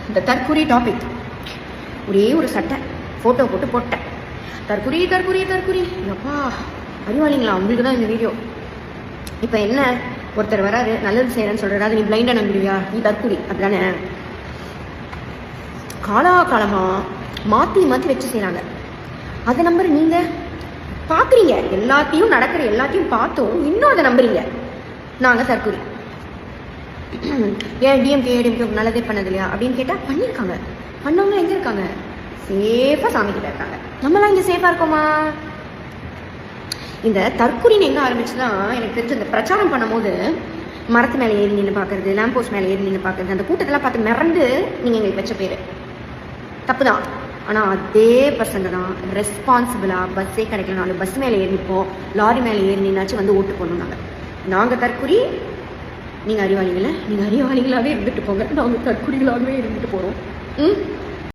இந்த தற்குறி டாபிக் ஒரே ஒரு சட்டை ஃபோட்டோ போட்டு போட்டேன். தற்குறி தற்குறி தற்குறி எப்பா அறிவாளிங்களா உங்களுக்கு தான் இந்த வீடியோ. இப்போ என்ன, ஒருத்தர் வராது நல்லது செய்யறேன்னு சொல்றாரு, அது நீ பிளைண்டாக நம்பிடுவியா? நீ தற்குறி அப்படிதானே? காலாகாலமாக மாற்றி மாற்றி வச்சு செய்கிறாங்க. அதை நம்புற நீங்கள் பார்க்குறீங்க, எல்லாத்தையும் நடக்கிற எல்லாத்தையும் பார்த்தும் இன்னும் அதை நம்புறீங்க. நாங்கள் தற்குறி. ஏன் டிஎம்கே ஏடிஎம்கே நல்லதே பண்ணது இல்லையா அப்படின்னு கேட்டால் பண்ணியிருக்காங்க. பண்ணவங்க எங்கே இருக்காங்க? சேஃபாக சாமி கிட்ட இருக்காங்க. நம்மளாம் இங்கே சேஃபாக இருக்கோமா? இந்த தற்குறின்னு எங்கே ஆரம்பிச்சுன்னா, எனக்கு தெரிஞ்ச இந்த பிரச்சாரம் பண்ணும்போது மரத்து மேலே ஏறி நின்று பார்க்குறது, லேம்ப் போஸ்ட் மேலே ஏறி நின்று பார்க்குறது, அந்த கூட்டத்தெல்லாம் பார்த்து மிரண்டு நீங்கள் எங்களுக்கு வச்ச பேர் தப்பு தான். ஆனால் அதே பசங்க தான் ரெஸ்பான்சிபிளாக பஸ்ஸே கிடைக்கலனாலும் பஸ் மேலே ஏறி நிற்போம், லாரி மேலே ஏறி நின்னாச்சும் வந்து ஓட்டு போடணும். நாங்கள் தற்குறி, நீங்கள் அறிவாளிகளை, நீங்கள் அறிவாளிகளாகவே இருந்துட்டு போங்க, நாங்கள் தற்குறிகளாகவே இருந்துட்டு போகிறோம்.